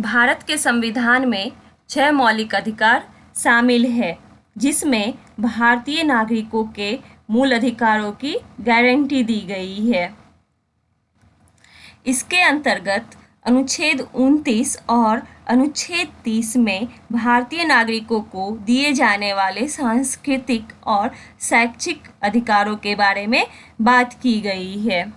भारत के संविधान में 6 मौलिक अधिकार शामिल है, जिसमें भारतीय नागरिकों के मूल अधिकारों की गारंटी दी गई है। इसके अंतर्गत अनुच्छेद 29 और अनुच्छेद 30 में भारतीय नागरिकों को दिए जाने वाले सांस्कृतिक और शैक्षिक अधिकारों के बारे में बात की गई है।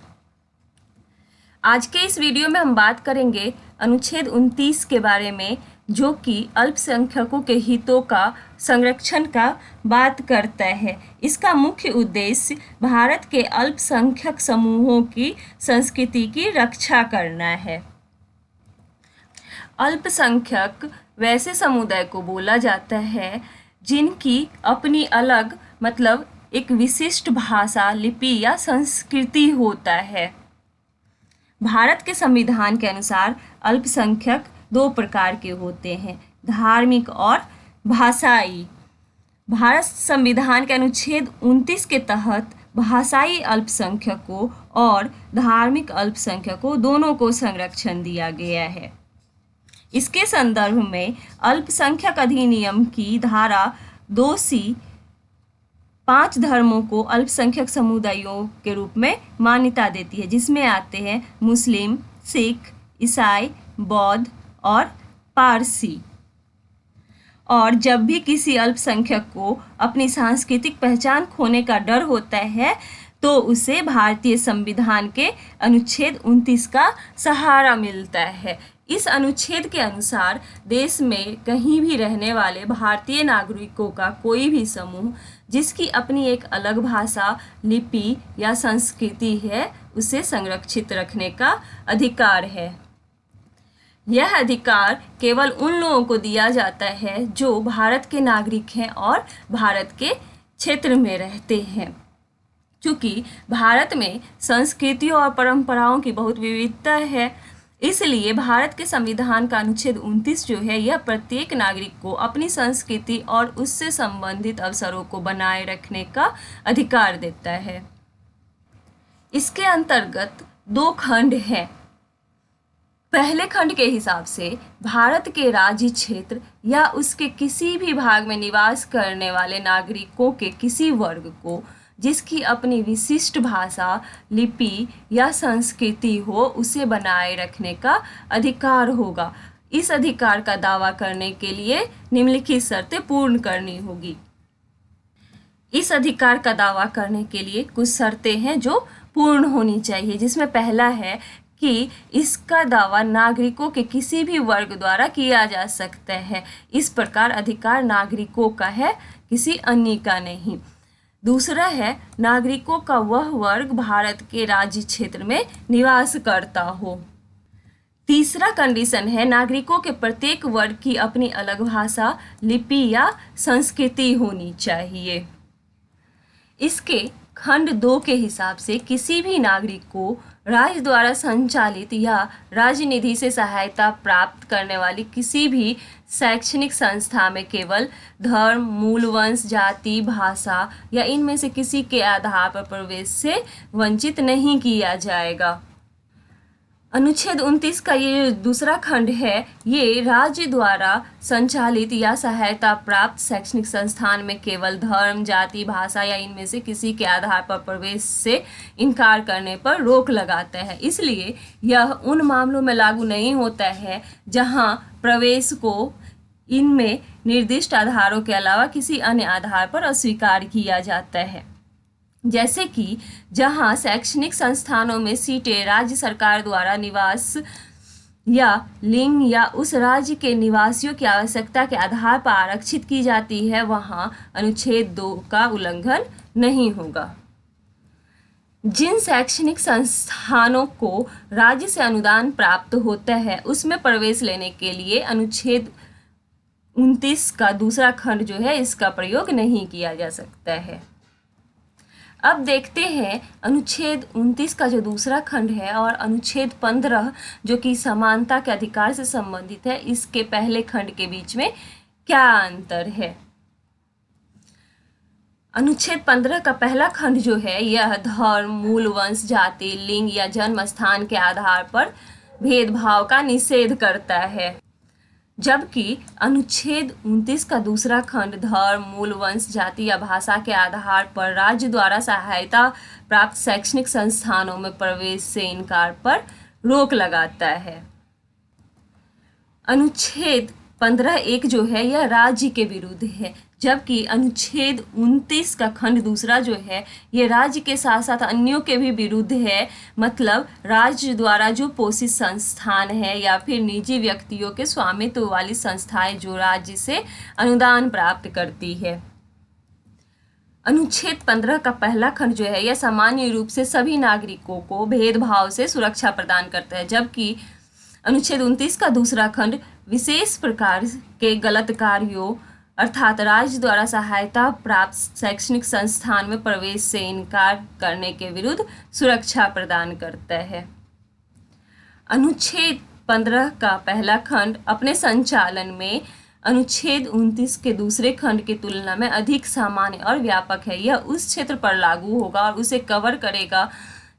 आज के इस वीडियो में हम बात करेंगे अनुच्छेद 29 के बारे में, जो कि अल्पसंख्यकों के हितों का संरक्षण का बात करता है। इसका मुख्य उद्देश्य भारत के अल्पसंख्यक समूहों की संस्कृति की रक्षा करना है। अल्पसंख्यक वैसे समुदाय को बोला जाता है जिनकी अपनी अलग एक विशिष्ट भाषा, लिपि या संस्कृति होता है। भारत के संविधान के अनुसार अल्पसंख्यक 2 प्रकार के होते हैं, धार्मिक और भाषाई। भारत संविधान के अनुच्छेद 29 के तहत भाषाई अल्पसंख्यकों और धार्मिक अल्पसंख्यकों दोनों को संरक्षण दिया गया है। इसके संदर्भ में अल्पसंख्यक अधिनियम की धारा 2C 5 धर्मों को अल्पसंख्यक समुदायों के रूप में मान्यता देती है, जिसमें आते हैं मुस्लिम, सिख, ईसाई, बौद्ध और पारसी। और जब भी किसी अल्पसंख्यक को अपनी सांस्कृतिक पहचान खोने का डर होता है तो उसे भारतीय संविधान के अनुच्छेद 29 का सहारा मिलता है। इस अनुच्छेद के अनुसार देश में कहीं भी रहने वाले भारतीय नागरिकों का कोई भी समूह जिसकी अपनी एक अलग भाषा, लिपि या संस्कृति है, उसे संरक्षित रखने का अधिकार है। यह अधिकार केवल उन लोगों को दिया जाता है जो भारत के नागरिक हैं और भारत के क्षेत्र में रहते हैं। क्योंकि भारत में संस्कृतियों और परंपराओं की बहुत विविधता है, इसलिए भारत के संविधान का अनुच्छेद 29 जो है, यह प्रत्येक नागरिक को अपनी संस्कृति और उससे संबंधित अवसरों को बनाए रखने का अधिकार देता है। इसके अंतर्गत 2 खंड हैं। पहले खंड के हिसाब से भारत के राज्य क्षेत्र या उसके किसी भी भाग में निवास करने वाले नागरिकों के किसी वर्ग को जिसकी अपनी विशिष्ट भाषा, लिपि या संस्कृति हो, उसे बनाए रखने का अधिकार होगा। इस अधिकार का दावा करने के लिए निम्नलिखित शर्तें पूर्ण करनी होगी। इस अधिकार का दावा करने के लिए कुछ शर्तें हैं जो पूर्ण होनी चाहिए, जिसमें पहला है कि इसका दावा नागरिकों के किसी भी वर्ग द्वारा किया जा सकता है। इस प्रकार अधिकार नागरिकों का है, किसी अन्य का नहीं। दूसरा है नागरिकों का वह वर्ग भारत के राज्य क्षेत्र में निवास करता हो। तीसरा कंडीशन है नागरिकों के प्रत्येक वर्ग की अपनी अलग भाषा, लिपि या संस्कृति होनी चाहिए। इसके खंड 2 के हिसाब से किसी भी नागरिक को राज्य द्वारा संचालित या राज्य निधि से सहायता प्राप्त करने वाली किसी भी शैक्षणिक संस्था में केवल धर्म, मूल वंश, जाति, भाषा या इनमें से किसी के आधार पर प्रवेश से वंचित नहीं किया जाएगा। अनुच्छेद 29 का ये दूसरा खंड है, ये राज्य द्वारा संचालित या सहायता प्राप्त शैक्षणिक संस्थान में केवल धर्म, जाति, भाषा या इनमें से किसी के आधार पर प्रवेश से इनकार करने पर रोक लगाता है। इसलिए यह उन मामलों में लागू नहीं होता है जहां प्रवेश को इनमें निर्दिष्ट आधारों के अलावा किसी अन्य आधार पर अस्वीकार किया जाता है। जैसे कि जहां शैक्षणिक संस्थानों में सीटें राज्य सरकार द्वारा निवास या लिंग या उस राज्य के निवासियों की आवश्यकता के आधार पर आरक्षित की जाती है, वहां अनुच्छेद 2 का उल्लंघन नहीं होगा। जिन शैक्षणिक संस्थानों को राज्य से अनुदान प्राप्त होता है, उसमें प्रवेश लेने के लिए अनुच्छेद 29 का दूसरा खंड जो है, इसका प्रयोग नहीं किया जा सकता है। अब देखते हैं अनुच्छेद 29 का जो दूसरा खंड है और अनुच्छेद 15 जो कि समानता के अधिकार से संबंधित है, इसके पहले खंड के बीच में क्या अंतर है। अनुच्छेद 15 का पहला खंड जो है, यह धर्म, मूल वंश, जाति, लिंग या जन्म स्थान के आधार पर भेदभाव का निषेध करता है। जबकि अनुच्छेद 29 का दूसरा खंड धर्म, मूल, वंश, जाति या भाषा के आधार पर राज्य द्वारा सहायता प्राप्त शैक्षणिक संस्थानों में प्रवेश से इनकार पर रोक लगाता है। अनुच्छेद 15(1) जो है यह राज्य के विरुद्ध है, जबकि अनुच्छेद 29 का खंड दूसरा जो है ये राज्य के साथ साथ अन्यों के भी विरुद्ध है। मतलब राज्य द्वारा जो पोषित संस्थान है या फिर निजी व्यक्तियों के स्वामित्व वाली संस्थाएं जो राज्य से अनुदान प्राप्त करती है। अनुच्छेद 15 का पहला खंड जो है यह सामान्य रूप से सभी नागरिकों को भेदभाव से सुरक्षा प्रदान करता है, जबकि अनुच्छेद 29 का दूसरा खंड विशेष प्रकार के गलत कार्यों अर्थात राज्य द्वारा सहायता प्राप्त शैक्षणिक संस्थान में प्रवेश से इनकार करने के विरुद्ध सुरक्षा प्रदान करता है। अनुच्छेद 15 का पहला खंड अपने संचालन में अनुच्छेद 29 के दूसरे खंड की तुलना में अधिक सामान्य और व्यापक है। यह उस क्षेत्र पर लागू होगा और उसे कवर करेगा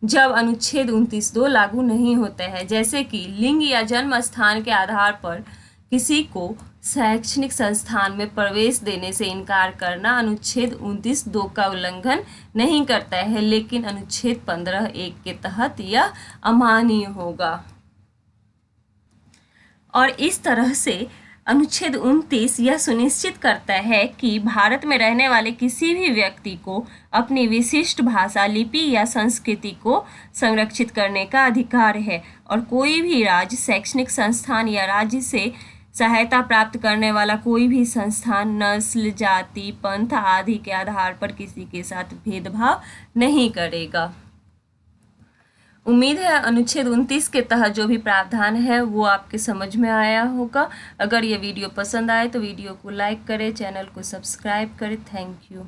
जब अनुच्छेद 29(2) लागू नहीं होते हैं, जैसे कि लिंग या जन्म स्थान के आधार पर किसी को शैक्षणिक संस्थान में प्रवेश देने से इनकार करना अनुच्छेद 29(2) का उल्लंघन नहीं करता है, लेकिन अनुच्छेद 15(1) के तहत यह अमान्य होगा। और इस तरह से अनुच्छेद 29 यह सुनिश्चित करता है कि भारत में रहने वाले किसी भी व्यक्ति को अपनी विशिष्ट भाषा, लिपि या संस्कृति को संरक्षित करने का अधिकार है और कोई भी राज्य, शैक्षणिक संस्थान या राज्य से सहायता प्राप्त करने वाला कोई भी संस्थान नस्ल, जाति, पंथ आदि के आधार पर किसी के साथ भेदभाव नहीं करेगा। उम्मीद है अनुच्छेद 29 के तहत जो भी प्रावधान है वो आपके समझ में आया होगा। अगर ये वीडियो पसंद आए तो वीडियो को लाइक करें, चैनल को सब्सक्राइब करें। Thank you.